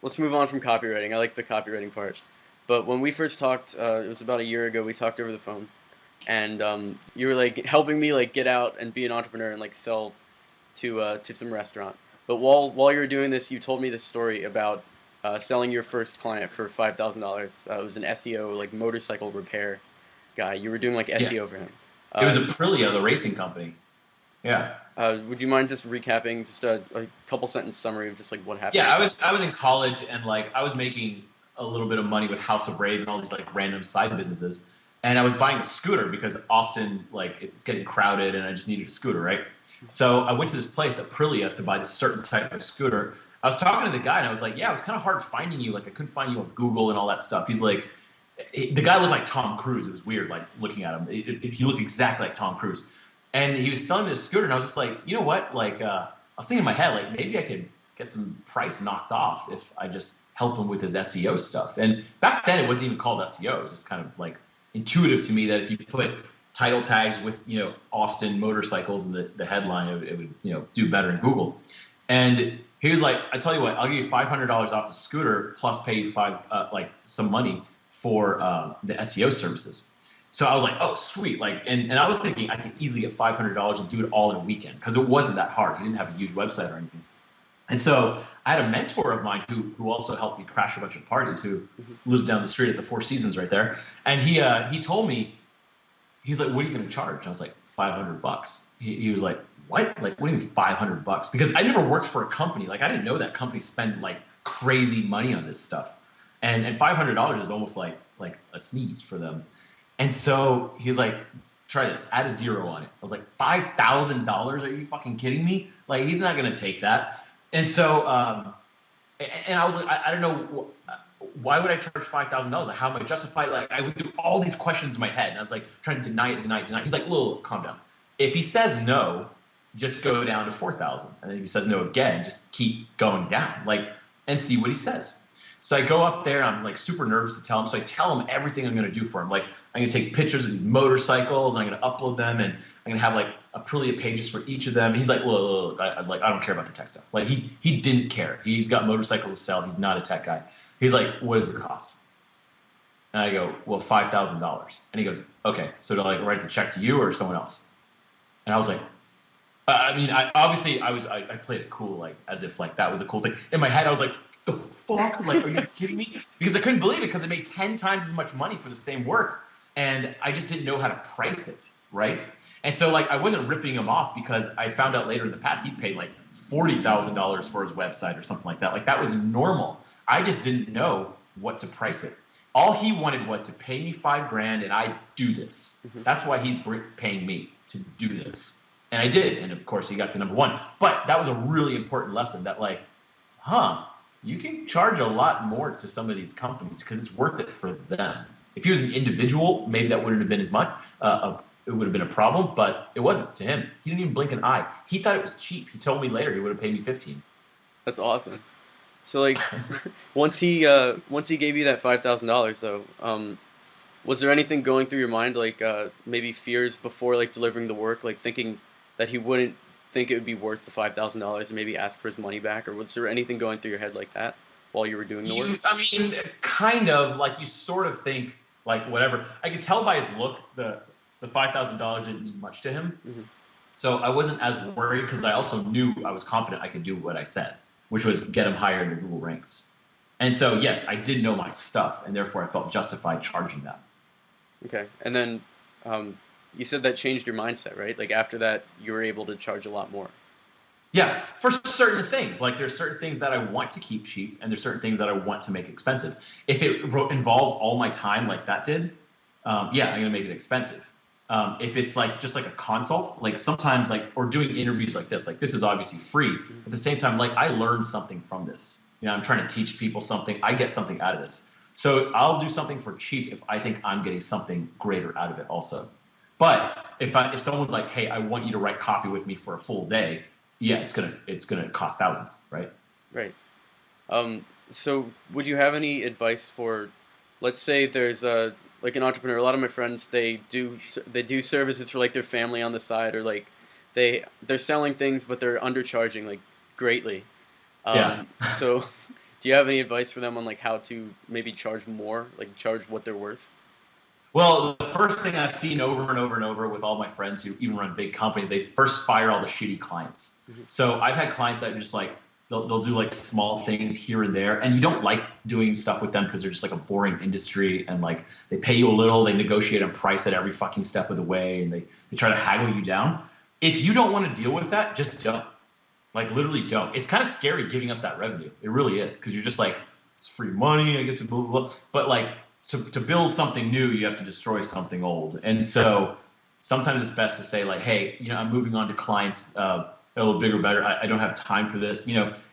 let's move on from copywriting. I like the copywriting part. But when we first talked, it was about a year ago. We talked over the phone, and you were like helping me like get out and be an entrepreneur and like sell to some restaurant. But while you were doing this, you told me this story about selling your first client for $5,000. It was an SEO like motorcycle repair guy. You were doing like Yeah. SEO for him. It was Uh, Aprilia, the racing company. Yeah. would you mind just recapping just a couple sentence summary of just like what happened Yeah, with that? I was in college and like I was making a little bit of money with House of Raid and all these like random side businesses. And I was buying a scooter because Austin, like it's getting crowded and I just needed a scooter, right? So I went to this place, Aprilia, to buy this certain type of scooter. I was talking to the guy and I was like, yeah, it was kind of hard finding you. Like I couldn't find you on Google and all that stuff. He's like, the guy looked like Tom Cruise. It was weird, like looking at him. He looked exactly like Tom Cruise. And he was selling me this scooter and I was just like, you know what? Like, I was thinking in my head, like maybe I could get some price knocked off if I just help him with his SEO stuff. And back then it wasn't even called SEO. It was just kind of like intuitive to me that if you put title tags with, Austin motorcycles in the headline, it would, do better in Google. And he was like, I tell you what, I'll give you $500 off the scooter plus pay you some money for the SEO services. So I was like, oh, sweet. Like, and I was thinking I could easily get $500 and do it all in a weekend because it wasn't that hard. He didn't have a huge website or anything. And so I had a mentor of mine who also helped me crash a bunch of parties, who Mhm. lives down the street at the Four Seasons right there. And he told me, he's like, what are you going to charge? And I was like, $500. He was like, what? Like, what do you mean $500? Because I never worked for a company. Like, I didn't know that companies spend like crazy money on this stuff. And $500 is almost like a sneeze for them. And so he was like, try this, add a zero on it. I was like, $5,000? Are you fucking kidding me? Like, he's not going to take that. And so, and I was like, I don't know, why would I charge $5,000? Like, how am I justified? Like, I went through all these questions in my head, and I was like, trying to deny it, deny it, deny it. He's like, "Lil, calm down. If he says no, just go down to 4,000, and then if he says no again, just keep going down, like, and see what he says." So I go up there, I'm like super nervous to tell him. So I tell him everything I'm gonna do for him. Like, I'm gonna take pictures of these motorcycles, and I'm gonna upload them, and I'm gonna have like Aprilia pages for each of them. He's like, look, I don't care about the tech stuff. Like, he didn't care. He's got motorcycles to sell. He's not a tech guy. He's like, what does it cost? And I go, well, $5,000. And he goes, okay, so to like write the check to you or someone else? And I was like, I mean, I played it cool, like as if like that was a cool thing. In my head, I was like, the fuck? Like, are you kidding me? Because I couldn't believe it because it made 10 times as much money for the same work. And I just didn't know how to price it, right? And so like I wasn't ripping him off because I found out later in the past he paid like $40,000 for his website or something like that. Like that was normal. I just didn't know what to price it. All he wanted was to pay me 5 grand and I do this. Mhm. That's why he's paying me to do this. And I did. And of course he got to number one. But that was a really important lesson that like, you can charge a lot more to some of these companies because it's worth it for them. If he was an individual, maybe that wouldn't have been as much. It would have been a problem, but it wasn't to him. He didn't even blink an eye. He thought it was cheap. He told me later he would have paid me 15. That's awesome. So like, once he gave you that $5,000 though, was there anything going through your mind like maybe fears before like delivering the work, like thinking that he wouldn't think it would be worth the $5,000 and maybe ask for his money back, or was there anything going through your head like that while you were doing the work? I mean, kind of like you sort of think like whatever. I could tell by his look the $5,000 didn't mean much to him. Hmm. So I wasn't as worried because I also knew I was confident I could do what I said, which was get him higher in the Google ranks. And so yes, I did know my stuff, and therefore I felt justified charging that. Okay, and then you said that changed your mindset, right? Like after that, you were able to charge a lot more. Yeah, for certain things, like there's certain things that I want to keep cheap, and there's certain things that I want to make expensive. If it involves all my time, like that did, yeah, I'm gonna make it expensive. If it's like just like a consult, like sometimes like or doing interviews like this is obviously free. Mhm. At the same time, like I learned something from this. I'm trying to teach people something. I get something out of this. So I'll do something for cheap if I think I'm getting something greater out of it also. But if someone's like, hey, I want you to write copy with me for a full day, yeah, it's gonna cost thousands, right? Right. So would you have any advice for, let's say there's a like an entrepreneur. A lot of my friends they do services for like their family on the side, or like they're selling things but they're undercharging like greatly. Yeah. So Do you have any advice for them on like how to maybe charge more, like charge what they're worth? Well, the first thing I've seen over and over and over with all my friends who even run big companies, they first fire all the shitty clients. Hmm. So I've had clients that are just like, they'll do like small things here and there. And you don't like doing stuff with them because they're just like a boring industry. And like they pay you a little, they negotiate on price at every fucking step of the way. And they try to haggle you down. If you don't want to deal with that, just don't. Like literally don't. It's kind of scary giving up that revenue. It really is. Because you're just like, it's free money. I get to blah, blah, blah. But like, to build something new, you have to destroy something old. And so sometimes it's best to say like, hey, I'm moving on to clients a little bigger, better. I don't have time for this.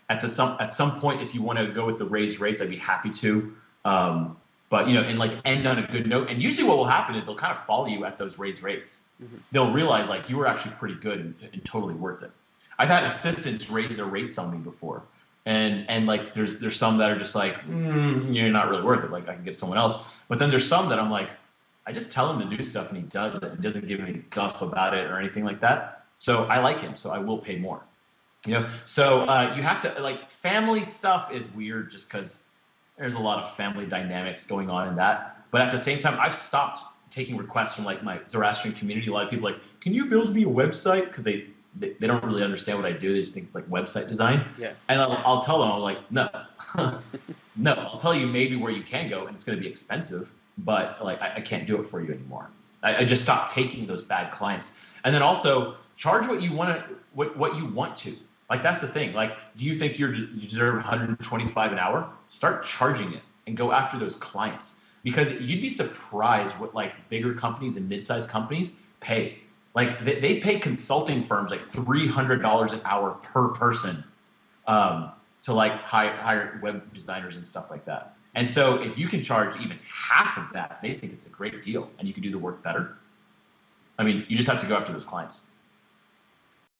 At some point, if you want to go with the raised rates, I'd be happy to. But and like end on a good note. And usually what will happen is they'll kind of follow you at those raised rates. Hmm. They'll realize like you were actually pretty good and totally worth it. I've had assistants raise their rates on me before. And like there's some that are just like you're not really worth it, like I can get someone else. But then there's some that I'm like, I just tell him to do stuff and he does it and doesn't give any guff about it or anything like that. So I like him, so I will pay more. So you have to, like, family stuff is weird just because there's a lot of family dynamics going on in that. But at the same time, I've stopped taking requests from like my Zoroastrian community. A lot of people are like, can you build me a website? Because they don't really understand what I do. They just think it's like website design. Yeah. And I'll tell them, I'm like, no, no, I'll tell you maybe where you can go, and it's going to be expensive, but like I can't do it for you anymore. I just stopped taking those bad clients. And then also charge what you want to, what you want to. Like that's the thing. Like, do you think you deserve 125 an hour? Start charging it and go after those clients, because you'd be surprised what like bigger companies and mid-sized companies pay. Like they pay consulting firms like $300 an hour per person to like hire web designers and stuff like that. And so if you can charge even half of that, they think it's a great deal and you can do the work better. I mean, you just have to go after those clients.